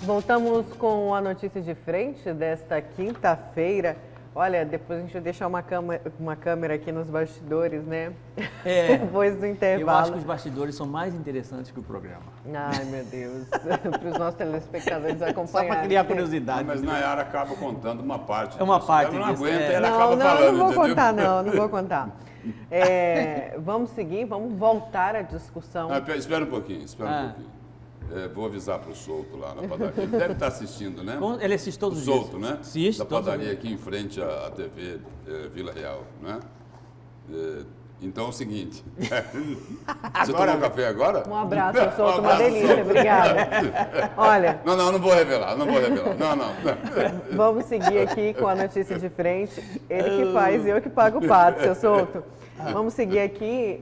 Voltamos com a notícia de frente desta quinta-feira. Olha, depois a gente vai deixar uma câmera aqui nos bastidores, né? Depois do intervalo. Eu acho que os bastidores são mais interessantes que o programa. Ai, meu Deus. Para os nossos telespectadores acompanharem. Só para criar curiosidade. Mas Nayara acaba contando uma parte. É uma parte Ela não disso, aguenta, é. ela acaba falando, não vou entendeu? contar, não vou contar. Vamos seguir, vamos voltar à discussão. Espera um pouquinho, vou avisar para o Souto lá na padaria. Ele deve estar assistindo, né? Ele assiste todos os dias. O dias. Souto, né? Assiste da todos padaria os aqui em frente à TV Vila Real, né? Então é o seguinte. Você tomou café agora? Um abraço, eu sou uma delícia, obrigada. Olha. Não vou revelar, não. Vamos seguir aqui com a notícia de frente. Ele que faz e eu que pago o pato, seu Souto. Vamos seguir aqui,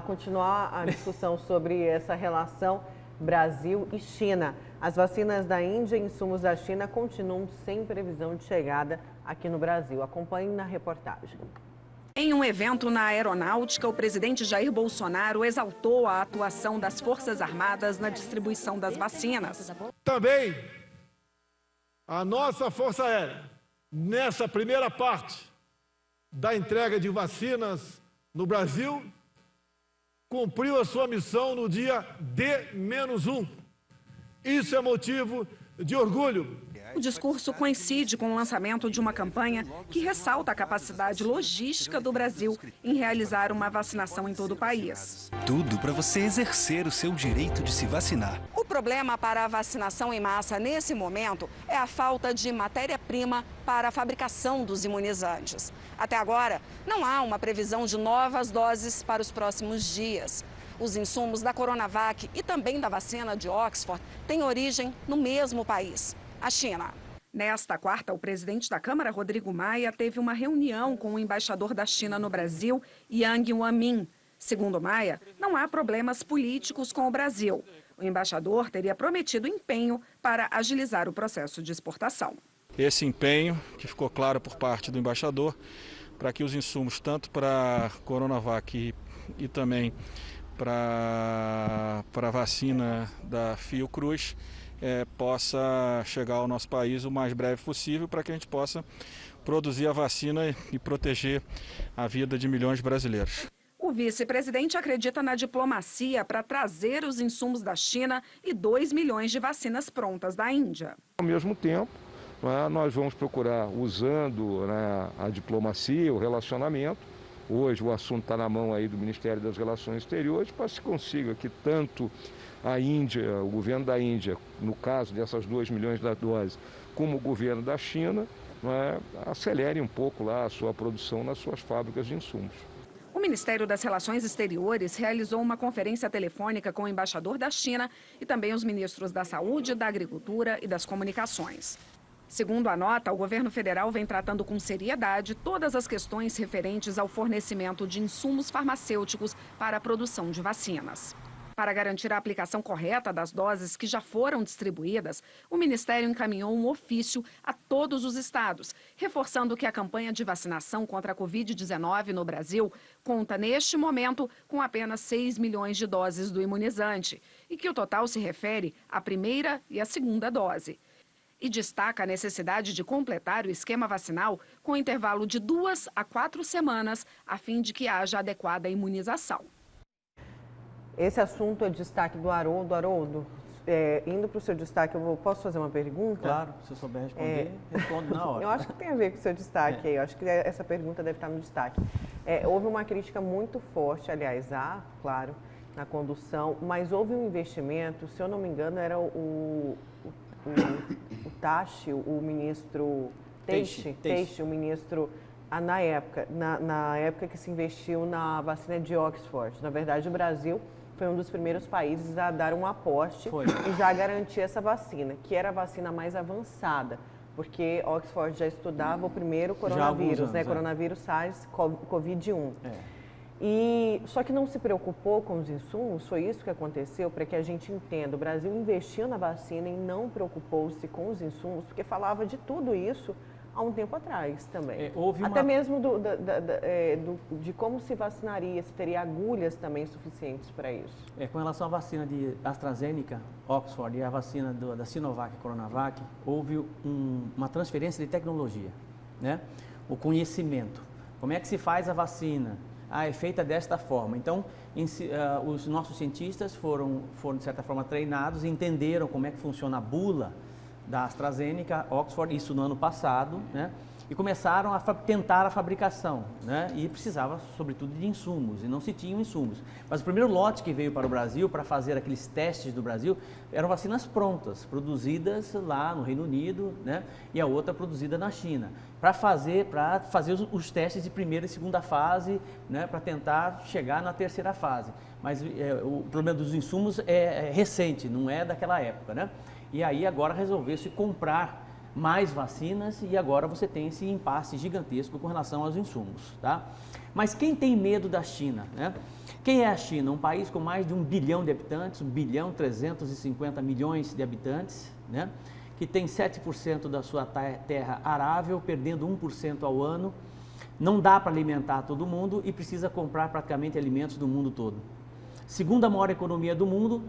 continuar a discussão sobre essa relação Brasil e China. As vacinas da Índia e insumos da China continuam sem previsão de chegada aqui no Brasil. Acompanhe na reportagem. Em um evento na Aeronáutica, o presidente Jair Bolsonaro exaltou a atuação das Forças Armadas na distribuição das vacinas. Também a nossa Força Aérea, nessa primeira parte da entrega de vacinas no Brasil, cumpriu a sua missão no dia D-1. Isso é motivo de orgulho. O discurso coincide com o lançamento de uma campanha que ressalta a capacidade logística do Brasil em realizar uma vacinação em todo o país. Tudo para você exercer o seu direito de se vacinar. O problema para a vacinação em massa nesse momento é a falta de matéria-prima para a fabricação dos imunizantes. Até agora, não há uma previsão de novas doses para os próximos dias. Os insumos da Coronavac e também da vacina de Oxford têm origem no mesmo país, a China. Nesta quarta, o presidente da Câmara, Rodrigo Maia, teve uma reunião com o embaixador da China no Brasil, Yang Wanmin. Segundo Maia, não há problemas políticos com o Brasil. O embaixador teria prometido empenho para agilizar o processo de exportação. Esse empenho, que ficou claro por parte do embaixador, para que os insumos, tanto para a Coronavac e também para a vacina da Fiocruz, possa chegar ao nosso país o mais breve possível, para que a gente possa produzir a vacina e proteger a vida de milhões de brasileiros. O vice-presidente acredita na diplomacia para trazer os insumos da China e 2 milhões de vacinas prontas da Índia. Ao mesmo tempo, nós vamos procurar, usando a diplomacia, o relacionamento. Hoje o assunto está na mão aí do Ministério das Relações Exteriores, para que se consiga que tanto a Índia, o governo da Índia, no caso dessas 2 milhões de doses, como o governo da China, acelere um pouco lá a sua produção nas suas fábricas de insumos. O Ministério das Relações Exteriores realizou uma conferência telefônica com o embaixador da China e também os ministros da Saúde, da Agricultura e das Comunicações. Segundo a nota, o governo federal vem tratando com seriedade todas as questões referentes ao fornecimento de insumos farmacêuticos para a produção de vacinas. Para garantir a aplicação correta das doses que já foram distribuídas, o Ministério encaminhou um ofício a todos os estados, reforçando que a campanha de vacinação contra a Covid-19 no Brasil conta, neste momento, com apenas 6 milhões de doses do imunizante e que o total se refere à primeira e à segunda dose. E destaca a necessidade de completar o esquema vacinal com intervalo de 2 a 4 semanas, a fim de que haja adequada imunização. Esse assunto é destaque do Haroldo. Haroldo, indo para o seu destaque, posso fazer uma pergunta? Claro, se eu souber responder, respondo na hora. Eu acho que tem a ver com o seu destaque aí, eu acho que essa pergunta deve estar no destaque. Houve uma crítica muito forte, aliás, claro, na condução, mas houve um investimento, se eu não me engano, era o Taishi, o ministro Taishi, o ministro, na época que se investiu na vacina de Oxford. Na verdade, o Brasil foi um dos primeiros países a dar um aporte e já garantir essa vacina, que era a vacina mais avançada, porque Oxford já estudava o primeiro coronavírus, coronavírus SARS-CoV-1. Só que não se preocupou com os insumos, foi isso que aconteceu, para que a gente entenda. O Brasil investiu na vacina e não preocupou-se com os insumos, porque falava de tudo isso há um tempo atrás também. Houve Até uma... mesmo de como se vacinaria, se teria agulhas também suficientes para isso. Com relação à vacina de AstraZeneca, Oxford e a vacina da Sinovac e Coronavac, houve uma transferência de tecnologia, né? O conhecimento. Como é que se faz a vacina? É feita desta forma. Então, os nossos cientistas foram, de certa forma, treinados, entenderam como é que funciona a bula da AstraZeneca, Oxford, isso no ano passado, né? E começaram a tentar a fabricação, né? E precisava, sobretudo, de insumos, e não se tinham insumos. Mas o primeiro lote que veio para o Brasil, para fazer aqueles testes do Brasil, eram vacinas prontas, produzidas lá no Reino Unido, né? E a outra produzida na China, para fazer os testes de primeira e segunda fase, né? Para tentar chegar na terceira fase. Mas o problema dos insumos é recente, não é daquela época, né? E aí agora resolveu-se comprar mais vacinas e agora você tem esse impasse gigantesco com relação aos insumos, tá? Mas quem tem medo da China, né? Quem é a China? Um país com mais de 1 bilhão de habitantes, 1.350 bilhões de habitantes, né? Que tem 7% da sua terra arável, perdendo 1% ao ano, não dá para alimentar todo mundo e precisa comprar praticamente alimentos do mundo todo. Segunda maior economia do mundo,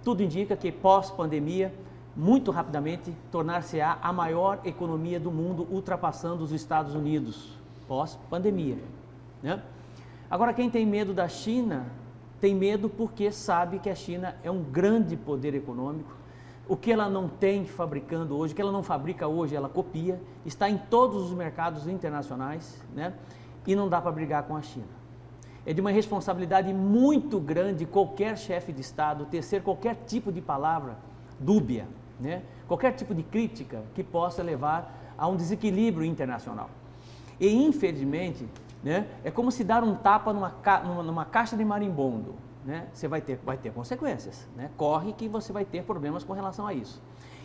tudo indica que pós-pandemia, muito rapidamente, tornar-se-á a maior economia do mundo, ultrapassando os Estados Unidos, pós-pandemia, né? Agora, quem tem medo da China, tem medo porque sabe que a China é um grande poder econômico. O que ela não tem fabricando hoje, o que ela não fabrica hoje, ela copia, está em todos os mercados internacionais, né? E não dá para brigar com a China. É de uma responsabilidade muito grande qualquer chefe de Estado tecer qualquer tipo de palavra dúbia, né? Qualquer tipo de crítica que possa levar a um desequilíbrio internacional. E, infelizmente, né, é como se dar um tapa numa caixa de marimbondo, né? Você vai ter consequências, né? Corre que você vai ter problemas com relação a isso.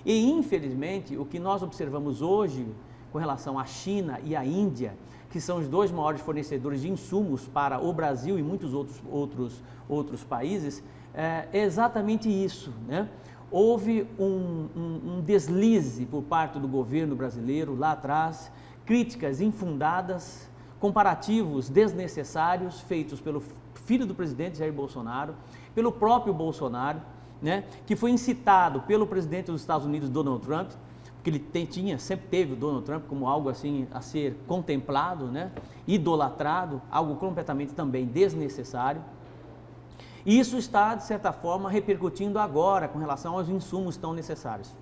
E, infelizmente, o que nós observamos hoje com relação à China e à Índia, que são os dois maiores fornecedores de insumos para o Brasil e muitos outros países, é exatamente isso, né? Houve um deslize por parte do governo brasileiro lá atrás, críticas infundadas, comparativos desnecessários feitos pelo filho do presidente Jair Bolsonaro, pelo próprio Bolsonaro, né, que foi incitado pelo presidente dos Estados Unidos, Donald Trump, que ele sempre teve o Donald Trump como algo assim a ser contemplado, né, idolatrado, algo completamente também desnecessário. E isso está, de certa forma, repercutindo agora com relação aos insumos tão necessários.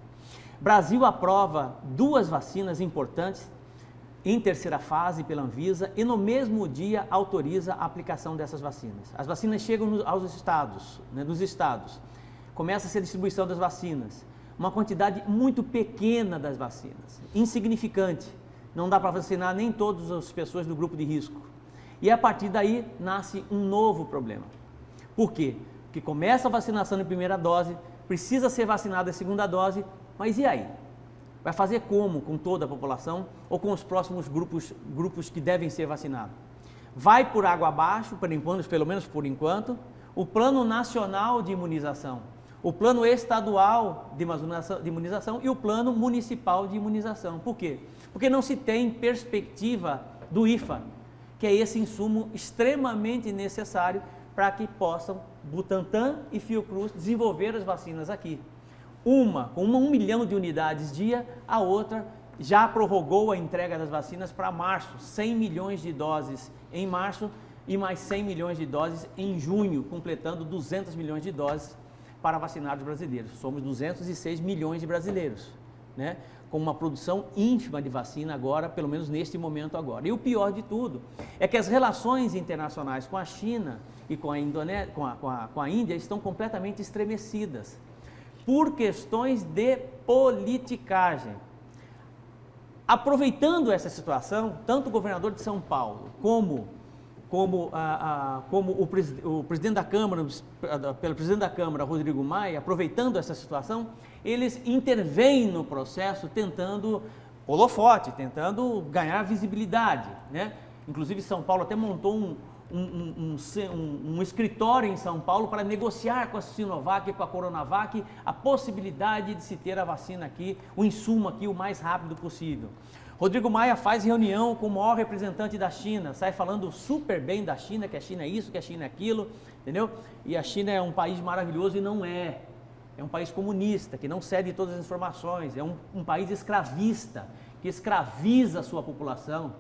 Brasil aprova 2 vacinas importantes em terceira fase pela Anvisa e no mesmo dia autoriza a aplicação dessas vacinas. As vacinas chegam aos estados, né, nos estados. Começa-se a distribuição das vacinas. Uma quantidade muito pequena das vacinas, insignificante. Não dá para vacinar nem todas as pessoas do grupo de risco. E a partir daí nasce um novo problema. Por quê? Porque começa a vacinação em primeira dose, precisa ser vacinada a segunda dose, mas e aí? Vai fazer como com toda a população ou com os próximos grupos que devem ser vacinados? Vai por água abaixo, pelo menos por enquanto, o Plano Nacional de Imunização, o Plano Estadual de Imunização e o Plano Municipal de Imunização. Por quê? Porque não se tem perspectiva do IFA, que é esse insumo extremamente necessário para que possam Butantan e Fiocruz desenvolver as vacinas aqui. Uma com 1 milhão de unidades dia, a outra já prorrogou a entrega das vacinas para março, 100 milhões de doses em março e mais 100 milhões de doses em junho, completando 200 milhões de doses para vacinar os brasileiros. Somos 206 milhões de brasileiros, né? Com uma produção ínfima de vacina agora, pelo menos neste momento agora. E o pior de tudo é que as relações internacionais com a China e com a Índia estão completamente estremecidas por questões de politicagem. Aproveitando essa situação, tanto o governador de São Paulo como o presidente da Câmara, pelo presidente da Câmara, Rodrigo Maia, aproveitando essa situação, eles intervêm no processo tentando holofote, tentando ganhar visibilidade, né? Inclusive São Paulo até montou um escritório em São Paulo para negociar com a Sinovac e com a Coronavac a possibilidade de se ter a vacina aqui, o insumo aqui o mais rápido possível. Rodrigo Maia faz reunião com o maior representante da China, sai falando super bem da China, que a China é isso, que a China é aquilo, entendeu? E a China é um país maravilhoso e não é. É um país comunista, que não cede todas as informações, é um país escravista, que escraviza a sua população,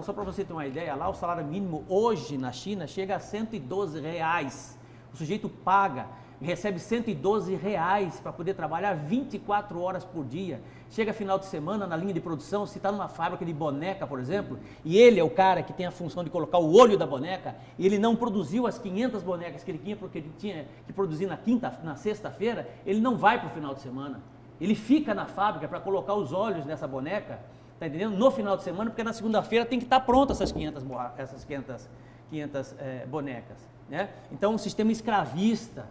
Só para você ter uma ideia, lá o salário mínimo hoje na China chega a R$112. O sujeito paga, recebe R$112 para poder trabalhar 24 horas por dia. Chega final de semana na linha de produção, se está numa fábrica de boneca, por exemplo, e ele é o cara que tem a função de colocar o olho da boneca, e ele não produziu as 500 bonecas que ele tinha, porque ele tinha que produzir na sexta-feira, ele não vai para o final de semana. Ele fica na fábrica para colocar os olhos nessa boneca, tá entendendo? No final de semana, porque na segunda-feira tem que estar pronta essas 500 bonecas, né? Então, um sistema escravista,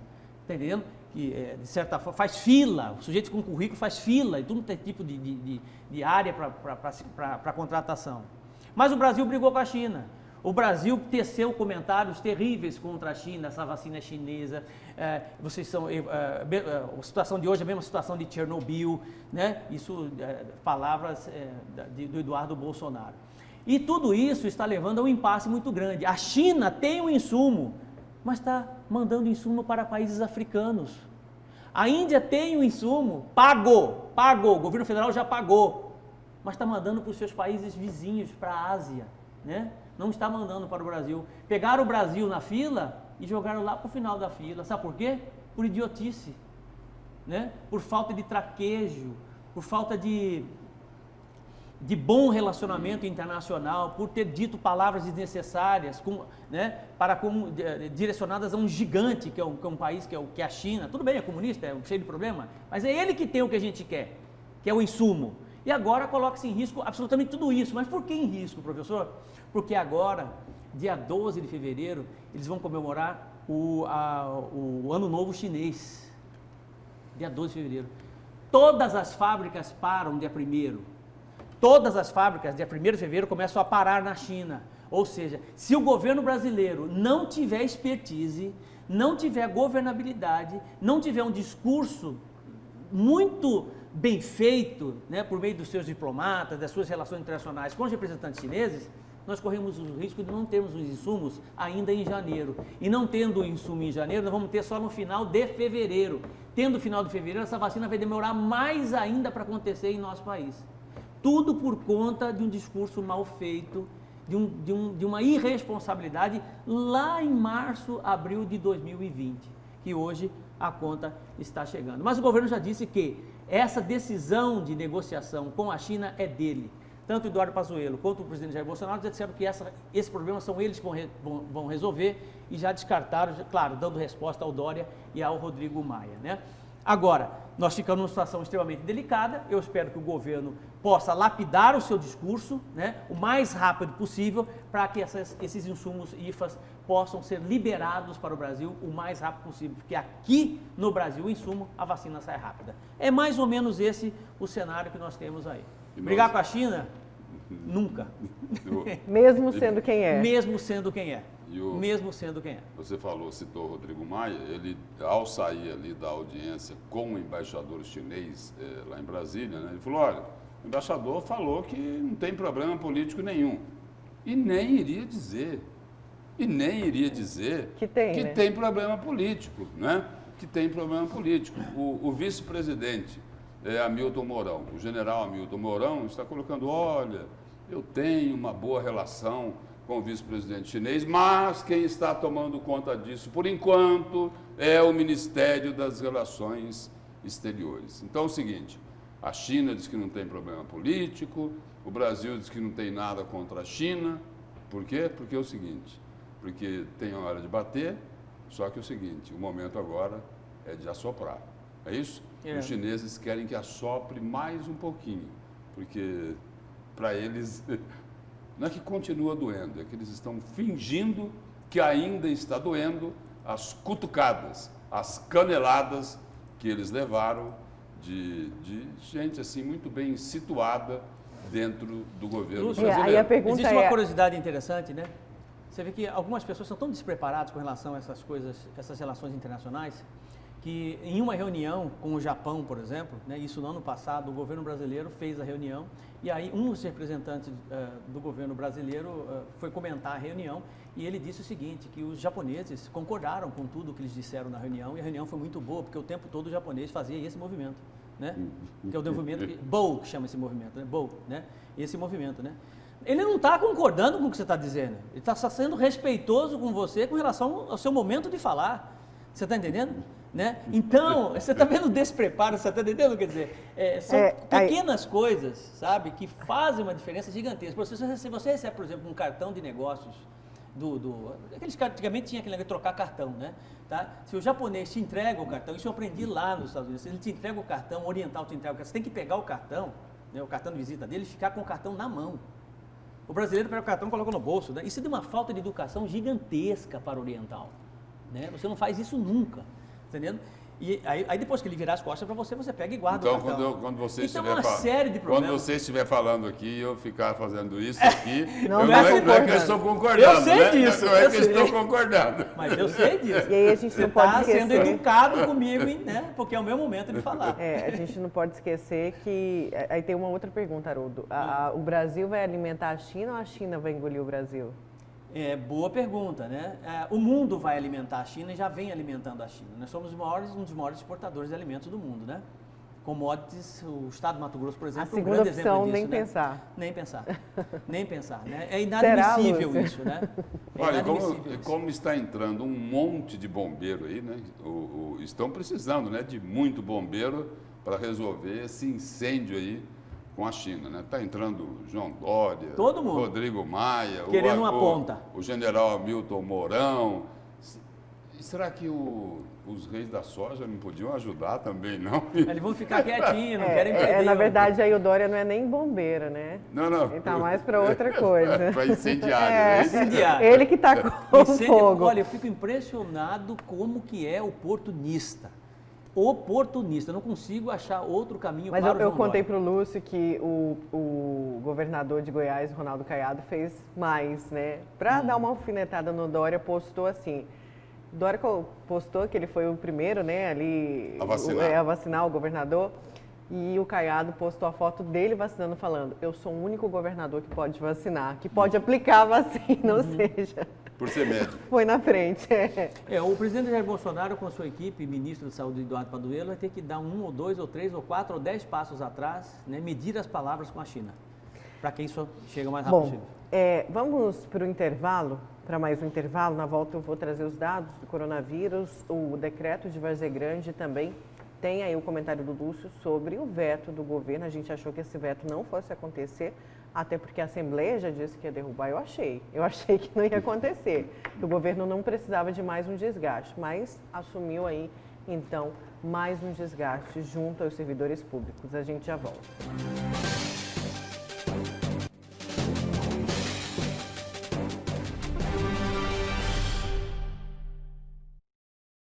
tá entendendo? Que, de certa forma, faz fila, o sujeito com currículo faz fila, e tudo tem tipo de área para contratação. Mas o Brasil brigou com a China. O Brasil teceu comentários terríveis contra a China, essa vacina chinesa, a situação de hoje é a mesma situação de Chernobyl, né? Isso, palavras do Eduardo Bolsonaro. E tudo isso está levando a um impasse muito grande. A China tem um insumo, mas está mandando insumo para países africanos. A Índia tem um insumo, pagou, o governo federal já pagou, mas está mandando para os seus países vizinhos, para a Ásia, né? Não está mandando para o Brasil. Pegaram o Brasil na fila e jogaram lá para o final da fila. Sabe por quê? Por idiotice, né? Por falta de traquejo, por falta de bom relacionamento internacional, por ter dito palavras desnecessárias, direcionadas a um gigante, que é um país que é a China. Tudo bem, é comunista, é cheio de problema, mas é ele que tem o que a gente quer, que é o insumo. E agora coloca-se em risco absolutamente tudo isso. Mas por que em risco, professor? Porque agora, dia 12 de fevereiro, eles vão comemorar o Ano Novo Chinês. Dia 12 de fevereiro. Todas as fábricas param dia 1º. Todas as fábricas, dia 1º de fevereiro, começam a parar na China. Ou seja, se o governo brasileiro não tiver expertise, não tiver governabilidade, não tiver um discurso muito bem feito, né, por meio dos seus diplomatas, das suas relações internacionais com os representantes chineses, nós corremos o risco de não termos os insumos ainda em janeiro. E não tendo o insumo em janeiro, nós vamos ter só no final de fevereiro. Tendo o final de fevereiro, essa vacina vai demorar mais ainda para acontecer em nosso país. Tudo por conta de um discurso mal feito, de uma irresponsabilidade lá em março, abril de 2020, que hoje a conta está chegando. Mas o governo já disse que essa decisão de negociação com a China é dele. Tanto o Eduardo Pazuello quanto o presidente Jair Bolsonaro já disseram que esse problema são eles que vão resolver e já descartaram, claro, dando resposta ao Dória e ao Rodrigo Maia, né? Agora, nós ficamos numa situação extremamente delicada. Eu espero que o governo possa lapidar o seu discurso, né, o mais rápido possível, para que esses insumos IFAs possam ser liberados para o Brasil o mais rápido possível, porque aqui no Brasil o insumo, a vacina sai rápida. É mais ou menos esse o cenário que nós temos aí. Brigar com a China? Nunca. Mesmo sendo quem é. Mesmo sendo quem é. Mesmo sendo quem é. Você citou o Rodrigo Maia, ele, ao sair ali da audiência com o embaixador chinês lá em Brasília, né, ele falou, olha, o embaixador falou que não tem problema político nenhum. E nem iria dizer que tem problema político, né? Que tem problema político. O vice-presidente Hamilton Mourão, o general Hamilton Mourão, está colocando, olha, eu tenho uma boa relação com o vice-presidente chinês, mas quem está tomando conta disso, por enquanto, é o Ministério das Relações Exteriores. Então é o seguinte, a China diz que não tem problema político, o Brasil diz que não tem nada contra a China. Por quê? Porque é o seguinte, porque tem a hora de bater, só que é o seguinte, o momento agora é de assoprar. É isso? Os chineses querem que assopre mais um pouquinho, porque para eles não é que continua doendo, é que eles estão fingindo que ainda está doendo as cutucadas, as caneladas que eles levaram de gente assim muito bem situada dentro do governo brasileiro. Aí a pergunta existe uma curiosidade interessante, né? Você vê que algumas pessoas são tão despreparadas com relação a essas coisas, essas relações internacionais, que em uma reunião com o Japão, por exemplo, né, isso no ano passado, o governo brasileiro fez a reunião e aí um dos representantes do governo brasileiro foi comentar a reunião e ele disse o seguinte, que os japoneses concordaram com tudo o que eles disseram na reunião e a reunião foi muito boa, porque o tempo todo o japonês fazia esse movimento, né? Que é o movimento, BOW, que chama esse movimento, né? BOW, né? Esse movimento, né? Ele não está concordando com o que você está dizendo, ele está sendo respeitoso com você com relação ao seu momento de falar, você está entendendo? Né? Então, você está vendo o despreparo, você está entendendo? Quer dizer, são pequenas coisas, sabe, que fazem uma diferença gigantesca. Se você recebe, por exemplo, um cartão de negócios, aqueles que antigamente tinha aquele negócio de trocar cartão, né? Tá? Se o japonês te entrega o cartão, isso eu aprendi lá nos Estados Unidos, se ele te entrega o cartão, o oriental te entrega o cartão, você tem que pegar o cartão, né, o cartão de visita dele e ficar com o cartão na mão. O brasileiro pega o cartão e coloca no bolso, né? Isso é de uma falta de educação gigantesca para o oriental, né? Você não faz isso nunca. Entendendo? E aí depois que ele virar as costas para você, você pega e guarda o cartão. Então, quando você estiver falando aqui e eu ficar fazendo isso aqui, não é que eu estou concordando, eu sei né? disso, não é que eu estou concordando. Mas eu sei disso. E aí a gente não pode esquecer. Está sendo educado comigo, né? Porque é o meu momento de falar. A gente não pode esquecer que... Aí tem uma outra pergunta, Haroldo. O Brasil vai alimentar a China ou a China vai engolir o Brasil? Boa pergunta, né? O mundo vai alimentar a China e já vem alimentando a China. Nós somos um dos maiores exportadores de alimentos do mundo, né? Commodities, o estado do Mato Grosso, por exemplo, é um grande exemplo disso, nem pensar. Nem pensar. Nem pensar, né? É inadmissível isso, né? Olha, como está entrando um monte de bombeiro aí, né? Estão precisando, né, de muito bombeiro para resolver esse incêndio aí com a China, né? Está entrando João Dória, todo mundo. Rodrigo Maia, querendo uma ponta. O general Hamilton Mourão. E será que os reis da soja não podiam ajudar também, não? Eles vão ficar quietinhos, não querem perder. Na verdade, aí o Dória não é nem bombeiro, né? Não. Ele está mais para outra coisa. Para incendiário. Incendiário. Ele que está com fogo. Olha, eu fico impressionado como que é oportunista. Eu não consigo achar outro caminho para o João Dória. Mas eu contei para o Lúcio que o governador de Goiás, Ronaldo Caiado, fez mais, né? Para dar uma alfinetada no Dória, postou assim... Dória postou que ele foi o primeiro, né, ali a vacinar o governador, e o Caiado postou a foto dele vacinando, falando: eu sou o único governador que pode vacinar, que pode aplicar a vacina, ou seja... Por ser médico. Foi na frente. O presidente Jair Bolsonaro, com a sua equipe, ministro da Saúde, Eduardo Pazuello, vai ter que dar 1, ou 2, ou 3, ou 4, ou 10 passos atrás, né, medir as palavras com a China, para que isso chegue o mais rápido possível. Vamos para o intervalo, para mais um intervalo. Na volta eu vou trazer os dados do coronavírus, o decreto de Várzea Grande também. Tem aí o comentário do Lúcio sobre o veto do governo. A gente achou que esse veto não fosse acontecer, até porque a Assembleia já disse que ia derrubar. Eu achei que não ia acontecer, que o governo não precisava de mais um desgaste, mas assumiu aí, então, mais um desgaste junto aos servidores públicos. A gente já volta.